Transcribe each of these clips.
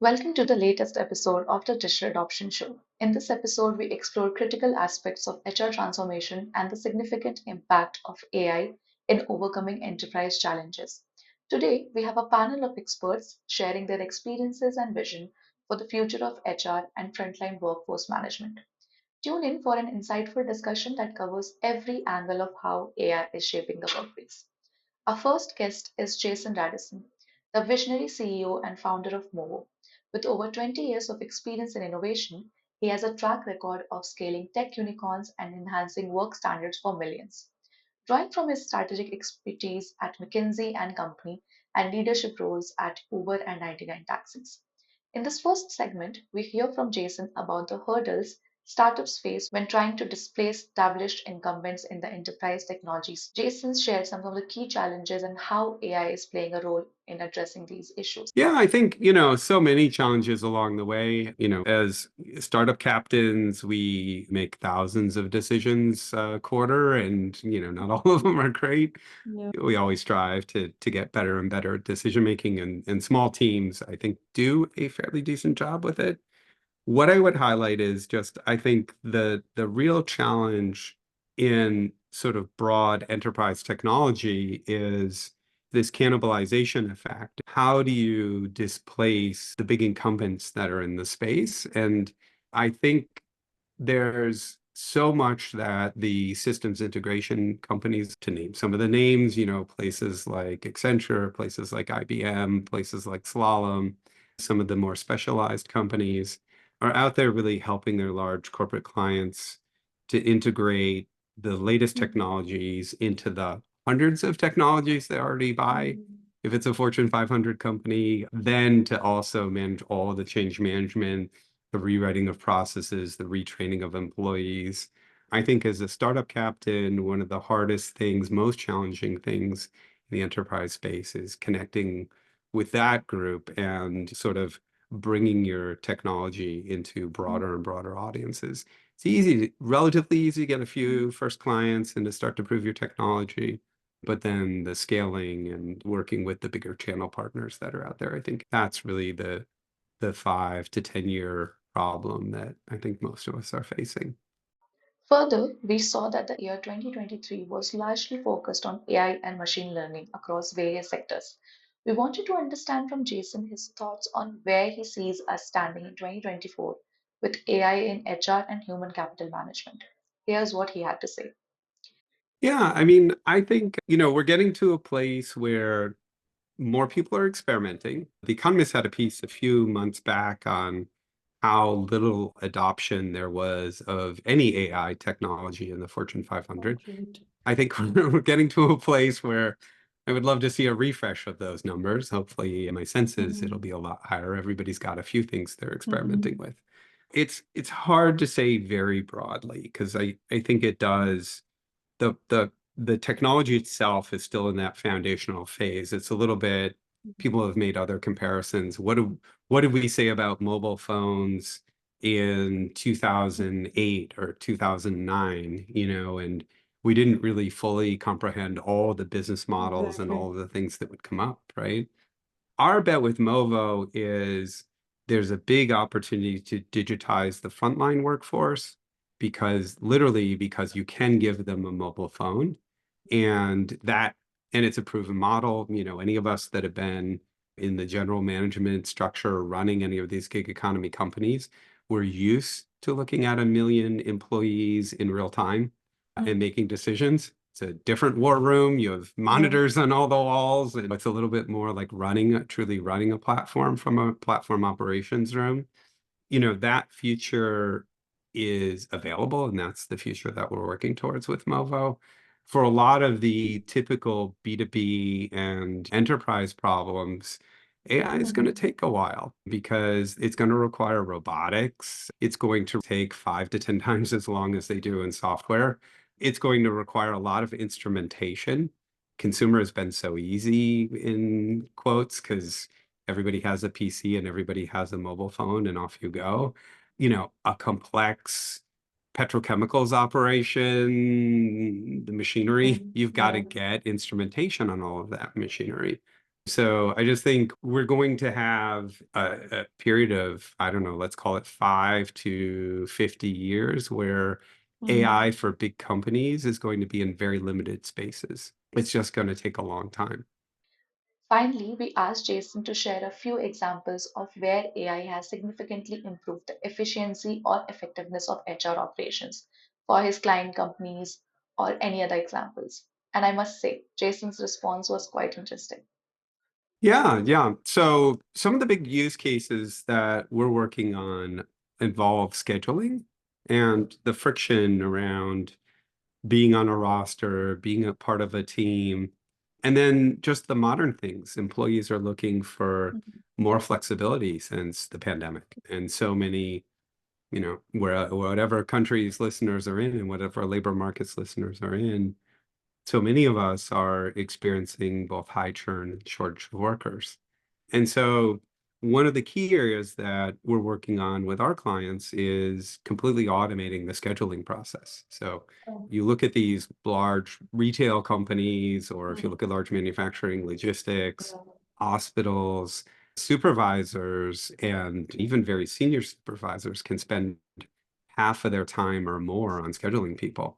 Welcome to the latest episode of the Digital Adoption Show. In this episode, we explore critical aspects of HR transformation and the significant impact of AI in overcoming enterprise challenges. Today, we have a panel of experts sharing their experiences and vision for the future of HR and frontline workforce management. Tune in for an insightful discussion that covers every angle of how AI is shaping the workplace. Our first guest is Jason Radisson, the visionary CEO and founder of Movo. With over 20 years of experience in innovation, he has a track record of scaling tech unicorns and enhancing work standards for millions. Drawing from his strategic expertise at McKinsey and Company and leadership roles at Uber and 99 Taxis. In this first segment, we hear from Jason about the hurdles startups face when trying to displace established incumbents in the enterprise technologies. Jason shared some of the key challenges and how AI is playing a role in addressing these issues. Yeah, I think, so many challenges along the way. As startup captains, we make thousands of decisions a quarter, and, not all of them are great. Yeah. We always strive to get better and better at decision making, and small teams, I think, do a fairly decent job with it. What I would highlight is just, I think the real challenge in sort of broad enterprise technology is this cannibalization effect. How do you displace the big incumbents that are in the space? And I think there's so much that the systems integration companies, to name some of the names, places like Accenture, places like IBM, places like Slalom, some of the more specialized companies are out there really helping their large corporate clients to integrate the latest technologies into the hundreds of technologies they already buy. If it's a Fortune 500 company, then to also manage all of the change management, the rewriting of processes, the retraining of employees. I think as a startup captain, one of the hardest things, most challenging things in the enterprise space is connecting with that group and sort of bringing your technology into broader and broader audiences. It's easy, relatively easy to get a few first clients and to start to prove your technology. But then the scaling and working with the bigger channel partners that are out there, I think that's really the 5 to 10 year problem that I think most of us are facing. Further, we saw that the year 2023 was largely focused on AI and machine learning across various sectors. We wanted to understand from Jason his thoughts on where he sees us standing in 2024 with AI in HR and human capital management. Here's what he had to say. Yeah, I mean, I think, we're getting to a place where more people are experimenting. The Economist had a piece a few months back on how little adoption there was of any AI technology in the Fortune 500. Great. I think we're getting to a place where I would love to see a refresh of those numbers. Hopefully, my sense is it'll be a lot higher. Everybody's got a few things they're experimenting with. It's hard to say very broadly because I think it does the technology itself is still in that foundational phase. It's a little bit, people have made other comparisons. What did we say about mobile phones in 2008 or 2009, and we didn't really fully comprehend all the business models and all of the things that would come up, right? Our bet with Movo is there's a big opportunity to digitize the frontline workforce because you can give them a mobile phone and it's a proven model. Any of us that have been in the general management structure running any of these gig economy companies, we're used to looking at 1 million employees in real time and making decisions. It's a different war room. You have monitors on all the walls, and it's a little bit more like truly running a platform from a platform operations room. That future is available, and that's the future that we're working towards with Movo. For a lot of the typical B2B and enterprise problems, AI is going to take a while because it's going to require robotics. It's going to take 5 to 10 times as long as they do in software. It's going to require a lot of instrumentation. Consumer has been so easy in quotes because everybody has a PC and everybody has a mobile phone and off you go. A complex petrochemicals operation, the machinery, you've got to get instrumentation on all of that machinery. So I just think we're going to have a period of, I don't know, let's call it 5 to 50 years where Mhm. AI for big companies is going to be in very limited spaces. It's just going to take a long time. Finally, we asked Jason to share a few examples of where AI has significantly improved the efficiency or effectiveness of HR operations for his client companies or any other examples. And I must say, Jason's response was quite interesting. Yeah, yeah. So some of the big use cases that we're working on involve scheduling and the friction around being on a roster, being a part of a team, and then just the modern things. Employees are looking for Mhm. more flexibility since the pandemic. And so many, whatever countries listeners are in and whatever labor markets listeners are in, so many of us are experiencing both high churn and shortage of workers. And so one of the key areas that we're working on with our clients is completely automating the scheduling process. So Oh. you look at these large retail companies, or if you Mhm. look at large manufacturing, logistics, Yeah. hospitals, supervisors, and even very senior supervisors can spend half of their time or more on scheduling people.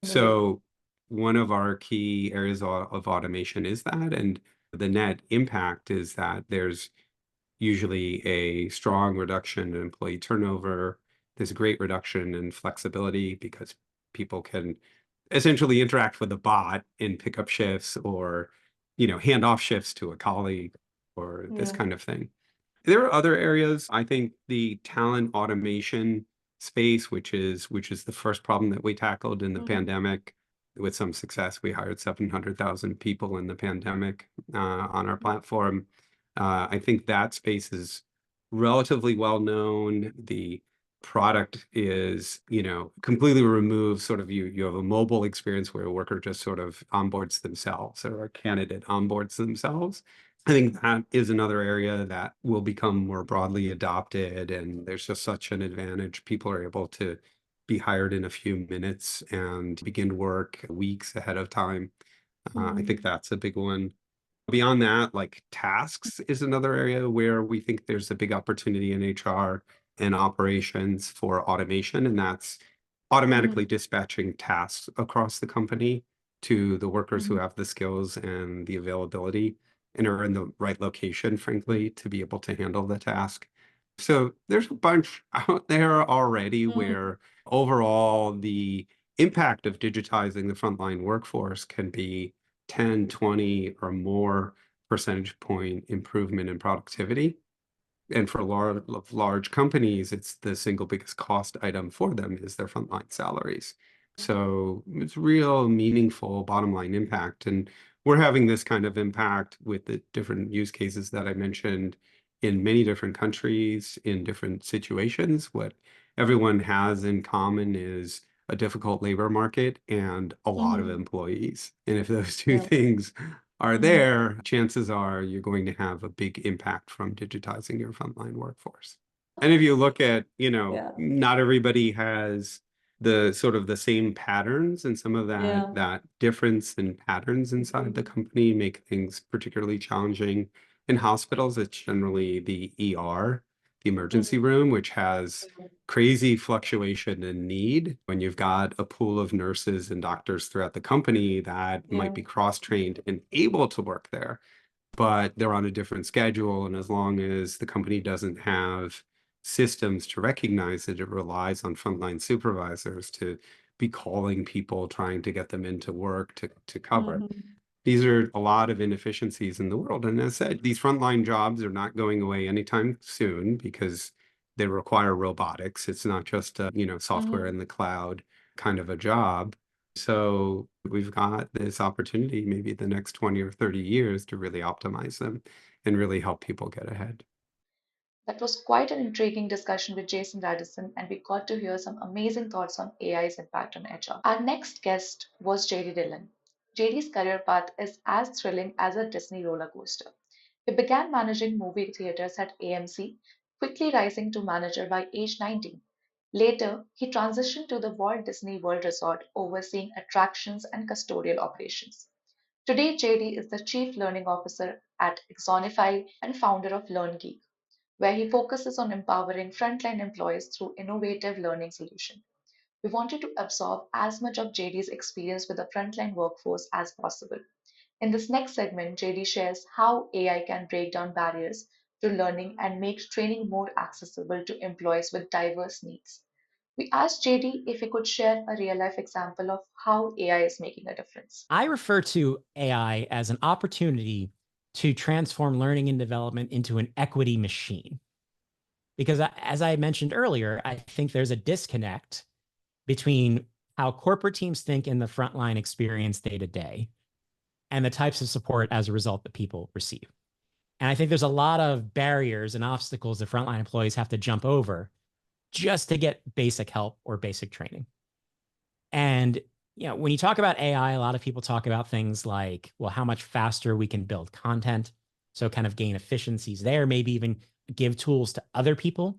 Right. So one of our key areas of automation is that, and the net impact is that there's usually a strong reduction in employee turnover. There's a great reduction in flexibility because people can essentially interact with a bot and pick up shifts or, hand off shifts to a colleague or this Yeah. kind of thing. There are other areas. I think the talent automation space, which is the first problem that we tackled in the Mhm. pandemic with some success. We hired 700,000 people in the pandemic on our platform. I think that space is relatively well known. The product is, completely removed sort of you have a mobile experience where a worker just sort of onboards themselves or a candidate onboards themselves. I think that is another area that will become more broadly adopted, and there's just such an advantage. People are able to be hired in a few minutes and begin work weeks ahead of time. I Mhm. think that's a big one. Beyond that, like tasks is another area where we think there's a big opportunity in HR and operations for automation, and that's automatically Mhm. dispatching tasks across the company to the workers who Mhm. have the skills and the availability and are in the right location, frankly, to be able to handle the task. So there's a bunch out there already Mhm. where overall the impact of digitizing the frontline workforce can be 10, 20, or more percentage point improvement in productivity. And for large companies, it's the single biggest cost item for them is their frontline salaries. So it's real meaningful bottom line impact. And we're having this kind of impact with the different use cases that I mentioned in many different countries, in different situations. What everyone has in common is a difficult labor market and a lot of Mhm. employees. And if those two Yeah. things are Mhm. there, chances are you're going to have a big impact from digitizing your frontline workforce. And if you look at, Yeah. not everybody has the sort of the same patterns, and some of that Yeah. that difference in patterns inside the company make things particularly challenging. In hospitals, it's generally the ER, the emergency Mhm. room, which has crazy fluctuation in need when you've got a pool of nurses and doctors throughout the company that might Yeah. be cross-trained and able to work there, but they're on a different schedule. And as long as the company doesn't have systems to recognize it, it relies on frontline supervisors to be calling people, trying to get them into work to cover. Mhm. These are a lot of inefficiencies in the world. And as I said, these frontline jobs are not going away anytime soon because they require robotics. It's not just a, software Mhm. in the cloud kind of a job. So we've got this opportunity, maybe the next 20 or 30 years, to really optimize them and really help people get ahead. That was quite an intriguing discussion with Jason Radisson, and we got to hear some amazing thoughts on AI's impact on HR. Our next guest was JD Dillon. JD's career path is as thrilling as a Disney roller coaster. He began managing movie theaters at AMC, quickly rising to manager by age 19. Later, he transitioned to the Walt Disney World Resort, overseeing attractions and custodial operations. Today, JD is the Chief Learning Officer at Axonify and founder of LearnGeek, where he focuses on empowering frontline employees through innovative learning solutions. We wanted to absorb as much of JD's experience with the frontline workforce as possible. In this next segment, JD shares how AI can break down barriers to learning and make training more accessible to employees with diverse needs. We asked JD if he could share a real life example of how AI is making a difference. I refer to AI as an opportunity to transform learning and development into an equity machine. Because as I mentioned earlier, I think there's a disconnect between how corporate teams think in the frontline experience day to day and the types of support as a result that people receive. And I think there's a lot of barriers and obstacles that frontline employees have to jump over just to get basic help or basic training. And when you talk about AI, a lot of people talk about things like, well, how much faster we can build content. So kind of gain efficiencies there, maybe even give tools to other people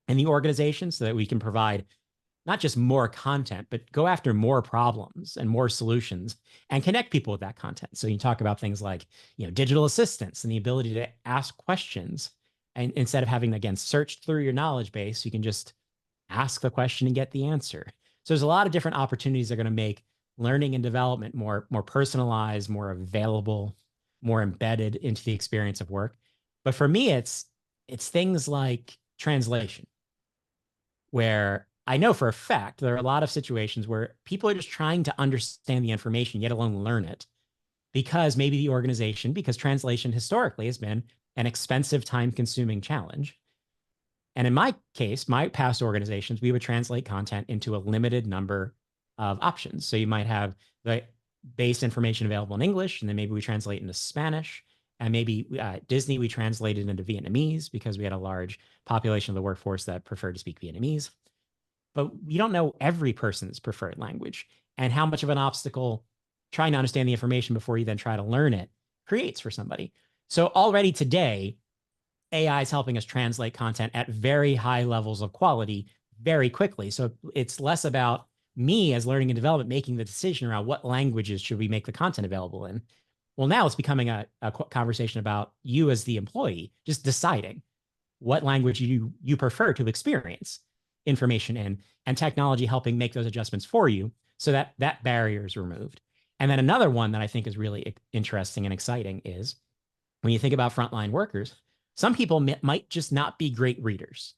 in the organization so that we can provide not just more content, but go after more problems and more solutions and connect people with that content. So you talk about things like, digital assistance and the ability to ask questions. And instead of having, again, searched through your knowledge base, you can just ask the question and get the answer. So there's a lot of different opportunities that are going to make learning and development more personalized, more available, more embedded into the experience of work. But for me, it's things like translation, where I know for a fact there are a lot of situations where people are just trying to understand the information, yet alone learn it, because maybe the organization, because translation historically has been an expensive, time-consuming challenge. And in my case, my past organizations, we would translate content into a limited number of options. So you might have the base information available in English, and then maybe we translate into Spanish. And maybe Disney, we translated into Vietnamese because we had a large population of the workforce that preferred to speak Vietnamese. But you don't know every person's preferred language and how much of an obstacle trying to understand the information before you then try to learn it creates for somebody. So already today, AI is helping us translate content at very high levels of quality very quickly. So it's less about me as learning and development making the decision around what languages should we make the content available in. Well, now it's becoming a conversation about you as the employee just deciding what language you prefer to experience information in, and technology helping make those adjustments for you so that that barrier is removed. And then another one that I think is really interesting and exciting is when you think about frontline workers, some people might just not be great readers,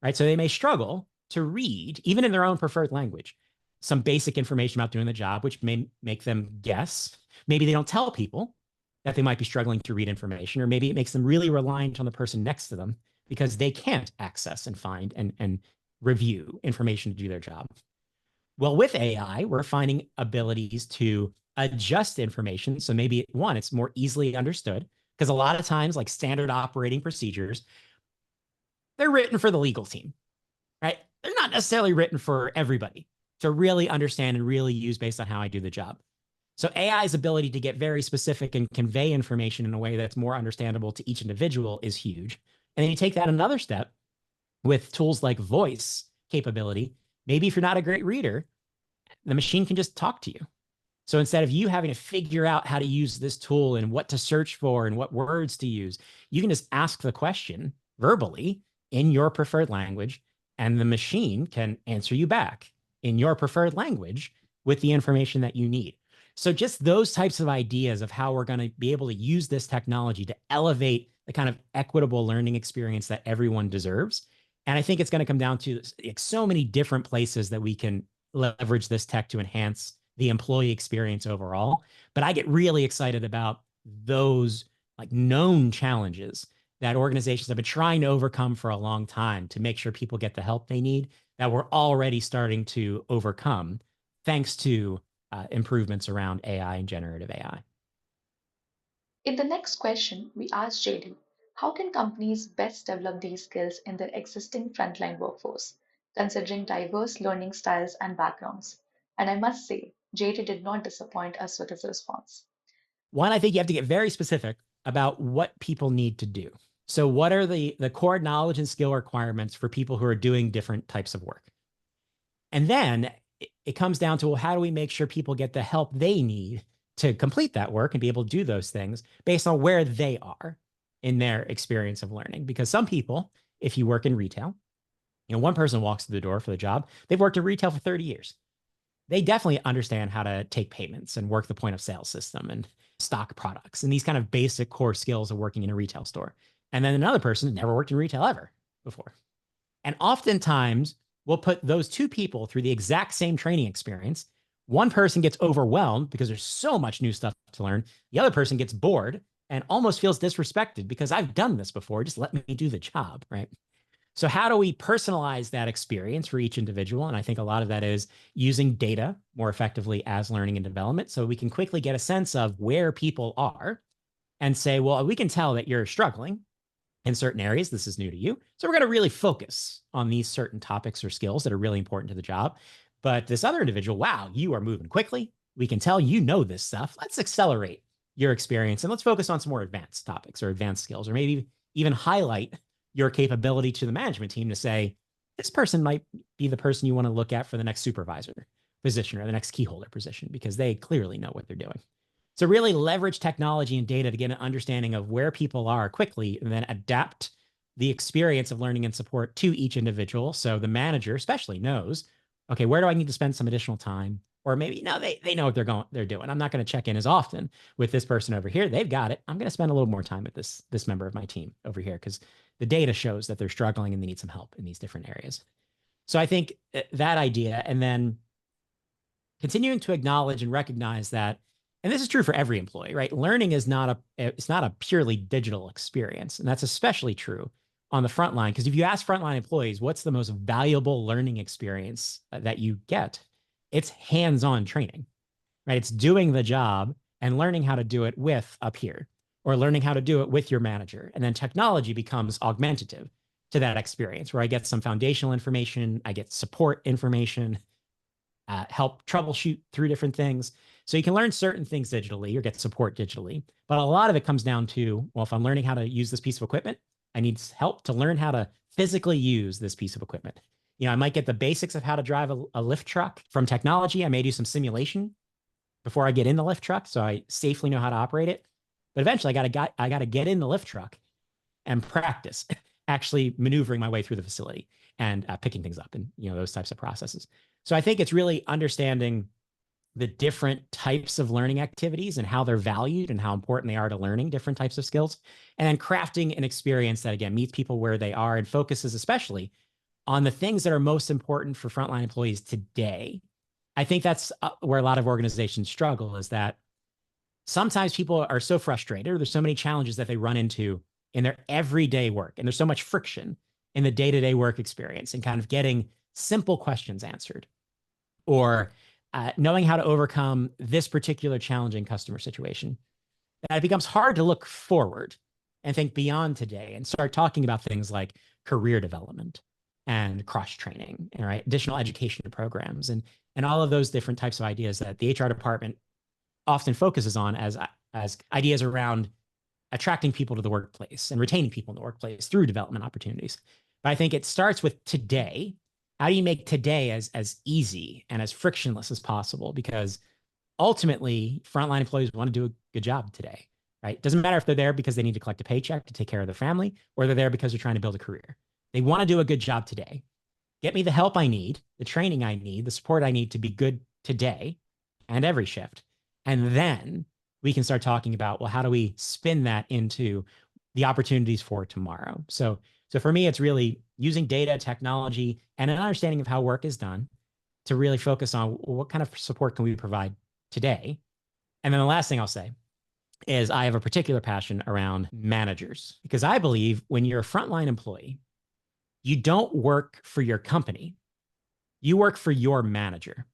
right? So they may struggle to read, even in their own preferred language, some basic information about doing the job, which may make them guess. Maybe they don't tell people that they might be struggling to read information, or maybe it makes them really reliant on the person next to them because they can't access and find and review information to do their job. Well, with AI, we're finding abilities to adjust information. So maybe one, it's more easily understood, because a lot of times, like standard operating procedures, they're written for the legal team, right? They're not necessarily written for everybody to really understand and really use based on how I do the job. So AI's ability to get very specific and convey information in a way that's more understandable to each individual is huge. And then you take that another step with tools like voice capability. Maybe if you're not a great reader, the machine can just talk to you. So instead of you having to figure out how to use this tool and what to search for and what words to use, you can just ask the question verbally in your preferred language, and the machine can answer you back in your preferred language with the information that you need. So just those types of ideas of how we're going to be able to use this technology to elevate the kind of equitable learning experience that everyone deserves. And I think it's going to come down to so many different places that we can leverage this tech to enhance the employee experience overall. But I get really excited about those like known challenges that organizations have been trying to overcome for a long time to make sure people get the help they need, that we're already starting to overcome thanks to improvements around AI and generative AI. In the next question, we asked JD, how can companies best develop these skills in their existing frontline workforce, considering diverse learning styles and backgrounds? And I must say, JD did not disappoint us with his response. One, I think you have to get very specific about what people need to do. So what are the core knowledge and skill requirements for people who are doing different types of work? And then it comes down to, well, how do we make sure people get the help they need to complete that work and be able to do those things based on where they are in their experience of learning. Because some people, if you work in retail, one person walks through the door for the job, they've worked in retail for 30 years. They definitely understand how to take payments and work the point of sale system and stock products and these kind of basic core skills of working in a retail store. And then another person never worked in retail ever before. And oftentimes we'll put those two people through the exact same training experience. One person gets overwhelmed because there's so much new stuff to learn. The other person gets bored and almost feels disrespected because I've done this before. Just let me do the job, right? So how do we personalize that experience for each individual? And I think a lot of that is using data more effectively as learning and development. So we can quickly get a sense of where people are and say, well, we can tell that you're struggling in certain areas. This is new to you. So we're going to really focus on these certain topics or skills that are really important to the job. But this other individual, wow, you are moving quickly. We can tell you know this stuff. Let's accelerate your experience and let's focus on some more advanced topics or advanced skills, or maybe even highlight your capability to the management team to say, this person might be the person you want to look at for the next supervisor position or the next key holder position, because they clearly know what they're doing. So really leverage technology and data to get an understanding of where people are quickly, and then adapt the experience of learning and support to each individual. So the manager especially knows, okay, where do I need to spend some additional time? Or maybe, no, they know what they're doing. I'm not going to check in as often with this person over here. They've got it. I'm going to spend a little more time with this member of my team over here, because the data shows that they're struggling and they need some help in these different areas. So I think that idea, and then continuing to acknowledge and recognize that, and this is true for every employee, right? Learning is not a purely digital experience. And that's especially true on the front line, because if you ask frontline employees, what's the most valuable learning experience that you get? It's hands-on training, right? It's doing the job and learning how to do it with a peer, or learning how to do it with your manager. And then technology becomes augmentative to that experience, where I get some foundational information, I get support information, help troubleshoot through different things. So you can learn certain things digitally or get support digitally. But a lot of it comes down to, well, if I'm learning how to use this piece of equipment, I need help to learn how to physically use this piece of equipment. I might get the basics of how to drive a lift truck from technology. I may do some simulation before I get in the lift truck, so I safely know how to operate it. But eventually I got to get in the lift truck and practice actually maneuvering my way through the facility and picking things up, and those types of processes. So I think it's really understanding the different types of learning activities and how they're valued and how important they are to learning different types of skills, and then crafting an experience that, again, meets people where they are and focuses especially on the things that are most important for frontline employees today. I think that's where a lot of organizations struggle, is that sometimes people are so frustrated, or there's so many challenges that they run into in their everyday work, and there's so much friction in the day-to-day work experience and kind of getting simple questions answered, or knowing how to overcome this particular challenging customer situation, that it becomes hard to look forward and think beyond today and start talking about things like career development and cross-training, right? Additional education programs, and all of those different types of ideas that the HR department often focuses on as ideas around attracting people to the workplace and retaining people in the workplace through development opportunities. But I think it starts with today. How do you make today as easy and as frictionless as possible? Because ultimately, frontline employees want to do a good job today, right? It doesn't matter if they're there because they need to collect a paycheck to take care of their family, or they're there because they're trying to build a career. They want to do a good job today. Get me the help I need, the training I need, the support I need to be good today and every shift. And then we can start talking about, well, how do we spin that into the opportunities for tomorrow? So for me, it's really using data, technology, and an understanding of how work is done to really focus on what kind of support can we provide today. And then the last thing I'll say is I have a particular passion around managers, because I believe when you're a frontline employee, you don't work for your company. You work for your manager,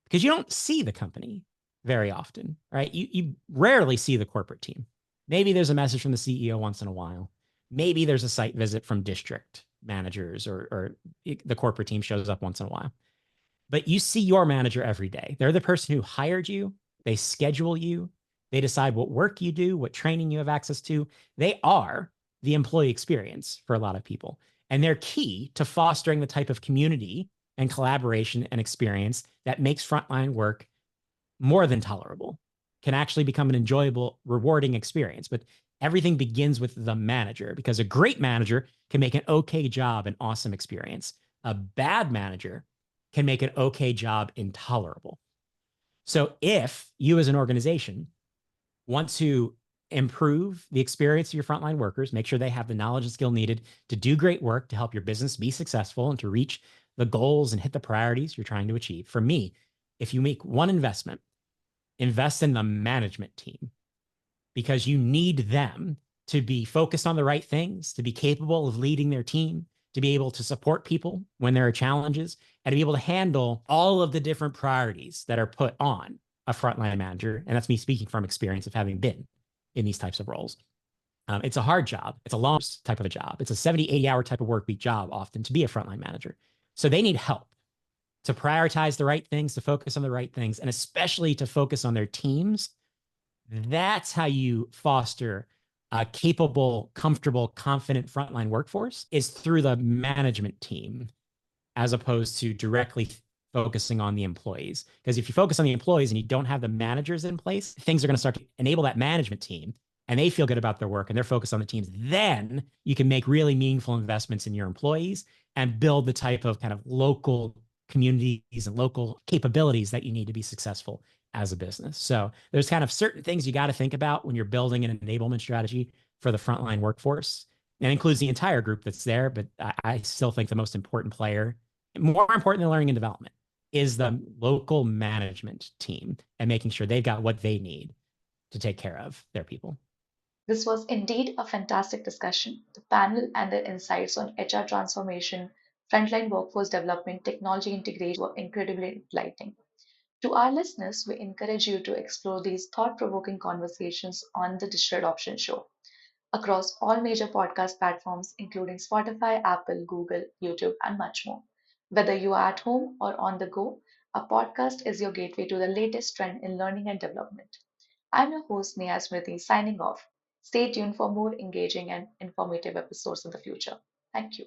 because you don't see the company very often, right? You rarely see the corporate team. Maybe there's a message from the CEO once in a while. Maybe there's a site visit from district managers, or the corporate team shows up once in a while. But you see your manager every day. They're the person who hired you. They schedule you. They decide what work you do, what training you have access to. They are the employee experience for a lot of people. And they're key to fostering the type of community and collaboration and experience that makes frontline work more than tolerable can actually become an enjoyable, rewarding experience. But everything begins with the manager, because a great manager can make an okay job an awesome experience. A bad manager can make an okay job intolerable. So if you as an organization want to improve the experience of your frontline workers, make sure they have the knowledge and skill needed to do great work to help your business be successful and to reach the goals and hit the priorities you're trying to achieve. For me, if you make one investment, invest in the management team, because you need them to be focused on the right things, to be capable of leading their team, to be able to support people when there are challenges, and to be able to handle all of the different priorities that are put on a frontline manager. And that's me speaking from experience of having been in these types of roles. It's a hard job. It's a long type of a job. It's a 70, 80-hour type of work week job often to be a frontline manager. So they need help to prioritize the right things, to focus on the right things, and especially to focus on their teams. That's how you foster a capable, comfortable, confident frontline workforce, is through the management team, as opposed to directly focusing on the employees. Because if you focus on the employees and you don't have the managers in place, things are going to start to enable that management team and they feel good about their work and they're focused on the teams. Then you can make really meaningful investments in your employees and build the type of kind of local communities and local capabilities that you need to be successful as a business. So there's kind of certain things you got to think about when you're building an enablement strategy for the frontline workforce. And includes the entire group that's there, but I still think the most important player, more important than learning and development, is the local management team and making sure they've got what they need to take care of their people. This was indeed a fantastic discussion. The panel and their insights on HR transformation, frontline workforce development, technology integration were incredibly enlightening. To our listeners, we encourage you to explore these thought provoking conversations on the Digital Adoption Show across all major podcast platforms, including Spotify, Apple, Google, YouTube, and much more. Whether you are at home or on the go, a podcast is your gateway to the latest trend in learning and development. I'm your host, Neha Smriti, signing off. Stay tuned for more engaging and informative episodes in the future. Thank you.